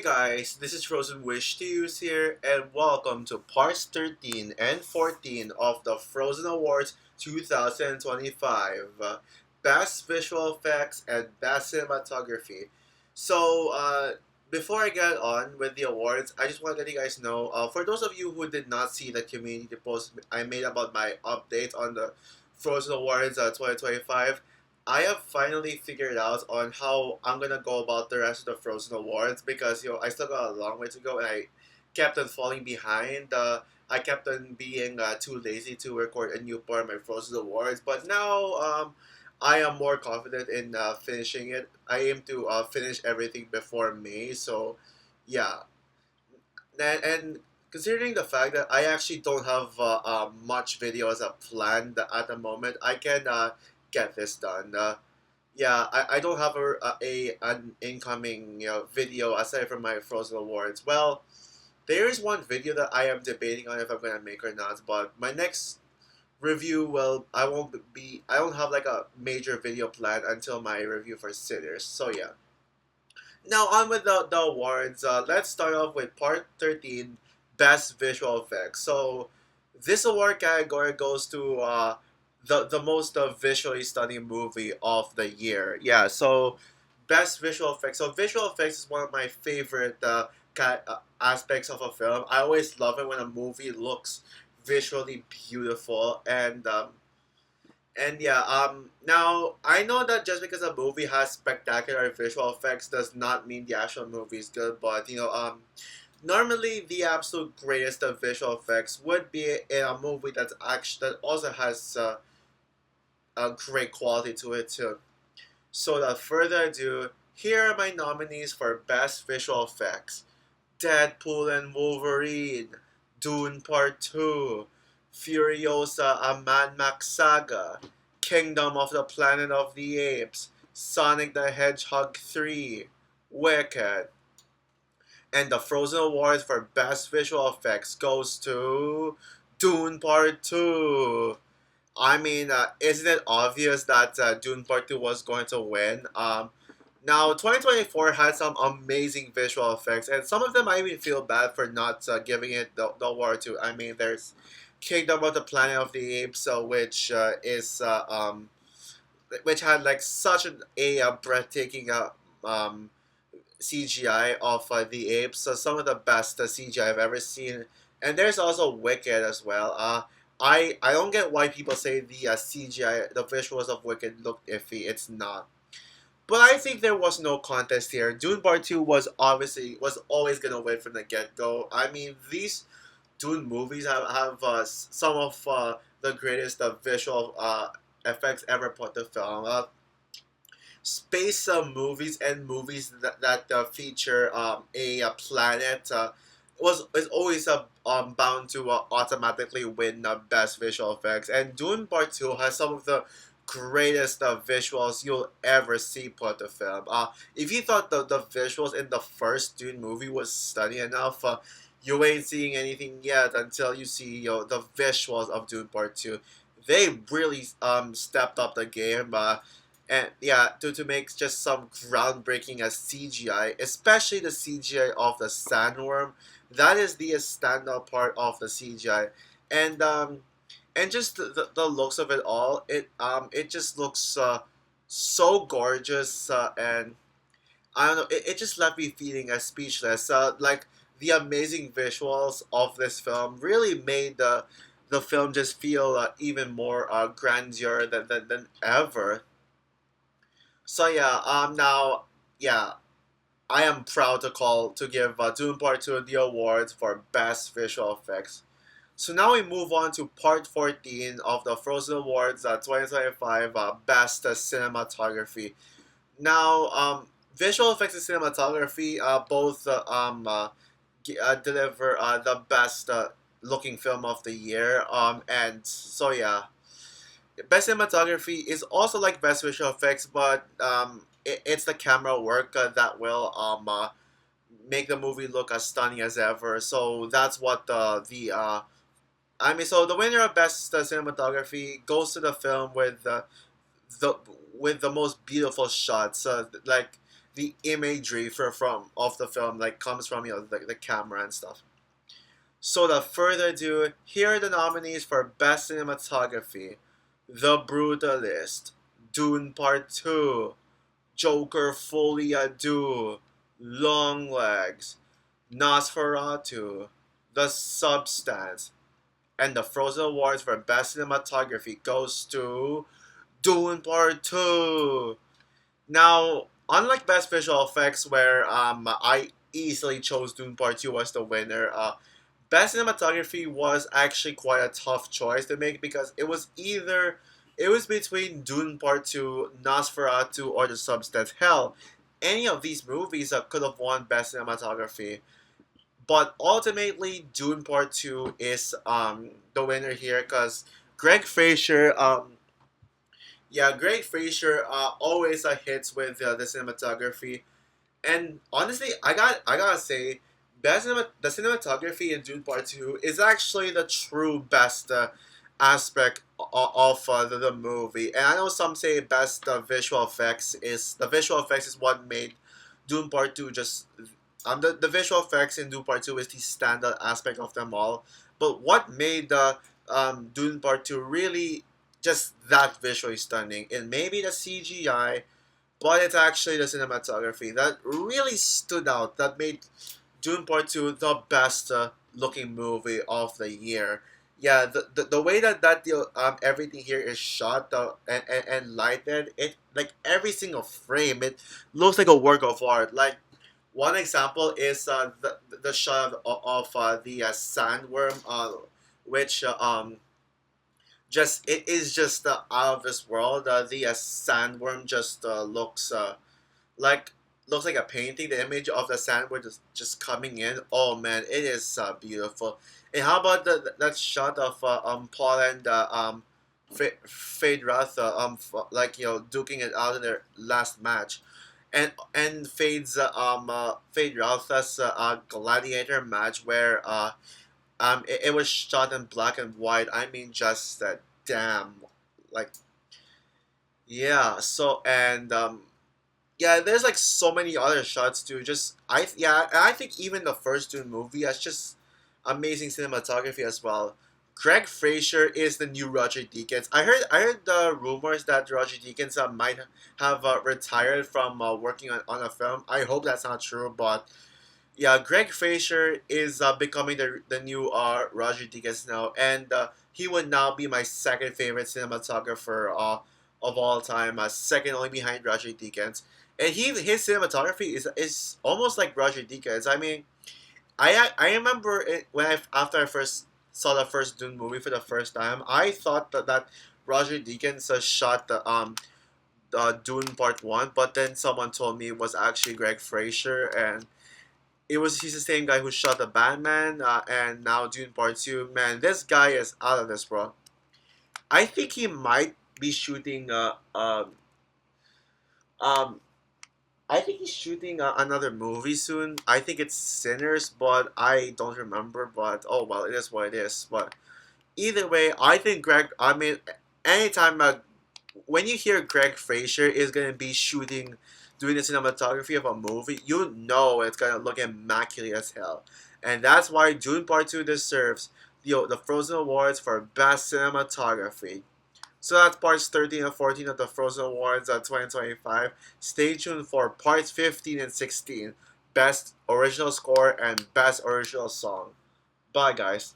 guys, this is Frozen Wish to Use here, and welcome to parts 13 and 14 of the Frozen Awards 2025 Best Visual Effects and Best Cinematography. So, before I get on with the awards, I just want to let you guys know for those of you who did not see the community post I made about my update on the Frozen Awards 2025. I have finally figured out on how I'm gonna go about the rest of the Frozen Awards because I still got a long way to go and I kept on falling behind. I kept on being too lazy to record a new part of my Frozen Awards, but now I am more confident in finishing it. I aim to finish everything before May, so yeah. And considering the fact that I actually don't have much videos planned at the moment, I can get this done. Yeah, I don't have an incoming video aside from my Frozen Awards. Well, there is one video that I am debating on if I'm gonna make or not. But my next review, well, I don't have like a major video plan until my review for Sinners. So yeah. Now on with the awards. Let's start off with part 13, Best Visual Effects. So this award category goes to the most visually stunning movie of the year. Yeah, so Best Visual Effects. So visual effects is one of my favorite aspects of a film. I always love it when a movie looks visually beautiful and yeah, now I know that just because a movie has spectacular visual effects does not mean the actual movie is good, but normally the absolute greatest of visual effects would be in a movie that also has a great quality to it too. So without further ado, here are my nominees for best visual effects: Deadpool and Wolverine, Dune Part 2, Furiosa: A Mad Max Saga, Kingdom of the Planet of the Apes, Sonic the Hedgehog 3, Wicked. And the Frozen Award for Best Visual Effects goes to Dune Part 2. I mean, isn't it obvious that Dune Part 2 was going to win? Now, 2024 had some amazing visual effects, and some of them I even feel bad for not giving it the award to. I mean, there's Kingdom of the Planet of the Apes, which had like such a breathtaking CGI of the apes. So some of the best CGI I've ever seen. And there's also Wicked as well. I don't get why people say the CGI, the visuals of Wicked look iffy. It's not. But I think there was no contest here. Dune Part 2 was always gonna win from the get go. I mean, these Dune movies have some of the greatest visual effects ever put to film. Space movies and movies that feature a planet is always bound to automatically win best visual effects. And Dune Part 2 has some of the greatest visuals you'll ever see put to film. If you thought the visuals in the first Dune movie was stunning enough, you ain't seeing anything yet until you see the visuals of Dune Part 2. They really stepped up the game. And yeah, to make just some groundbreaking as CGI, especially the CGI of the sandworm, that is the standout part of the CGI, and and just the looks of it all, it just looks so gorgeous, and I don't know, it just left me feeling speechless. Like the amazing visuals of this film really made the film just feel even more grandeur than ever. So yeah, now yeah, I am proud to give Dune Part 2 the awards for Best Visual Effects. So now we move on to Part 14 of the Frozen Awards 2025 Best Cinematography. Now, visual effects and cinematography both deliver the best looking film of the year. And so yeah, best cinematography is also like best visual effects, but it's the camera work that will make the movie look as stunning as ever. So that's what the I mean. So the winner of best cinematography goes to the film with the most beautiful shots. Like the imagery from of the film like comes from the camera and stuff. So without further ado, here are the nominees for Best Cinematography: The Brutalist, Dune Part 2, Joker Folie à Deux, Longlegs, Nosferatu, The Substance, and the Frozen Awards for Best Cinematography goes to Dune Part 2. Now, unlike Best Visual Effects, where I easily chose Dune Part 2 as the winner, Best Cinematography was actually quite a tough choice to make because it was between Dune Part 2, Nosferatu, or The Substance. Hell, any of these movies could have won Best Cinematography. But ultimately, Dune Part 2 is the winner here because Greg Fraser Greg Fraser always hits with the cinematography, and honestly, I gotta say, the cinematography in Dune Part Two is actually the true best aspect of the movie. And I know some say best visual effects is what made Dune Part Two just the visual effects in Dune Part Two is the standard aspect of them all. But what made the Dune Part Two really just that visually stunning? It may be the CGI, but it's actually the cinematography that really stood out, that made Dune Part 2 the best looking movie of the year. Yeah, the way that everything here is shot and lighted, it like every single frame, it looks like a work of art. Like one example is the shot of the sandworm, which just it is just out of this world. The sandworm just like looks like a painting. The image of the sandworm just coming in. Oh man, it is beautiful. And how about that shot of Paul and Fade Ratha like duking it out in their last match, and Fade Ratha's gladiator match where it was shot in black and white. I mean, just damn, like yeah. So and yeah, there's like so many other shots too. Just and I think even the first Dune movie has just amazing cinematography as well. Greg Fraser is the new Roger Deakins. I heard the rumors that Roger Deakins might have retired from working on a film. I hope that's not true, but yeah, Greg Fraser is becoming the new Roger Deakins now, and he would now be my second favorite cinematographer of all time, second only behind Roger Deakins. And his cinematography is almost like Roger Deakins. I mean, I remember when after I first saw the first Dune movie for the first time, I thought that Roger Deakins shot the Dune Part One, but then someone told me it was actually Greg Fraser, and he's the same guy who shot the Batman and now Dune Part Two. Man, this guy is out of this, bro. I think he might be shooting um I think he's shooting another movie soon. I think it's Sinners, but I don't remember. But oh well, it is what it is. But either way, I think Greg. I mean, anytime when you hear Greg Fraser is gonna be doing the cinematography of a movie, you know it's gonna look immaculate as hell, and that's why Dune Part Two deserves the Frozen Awards for Best Cinematography. So that's parts 13 and 14 of the Frozen Awards 2025. Stay tuned for parts 15 and 16, Best Original Score and Best Original Song. Bye, guys.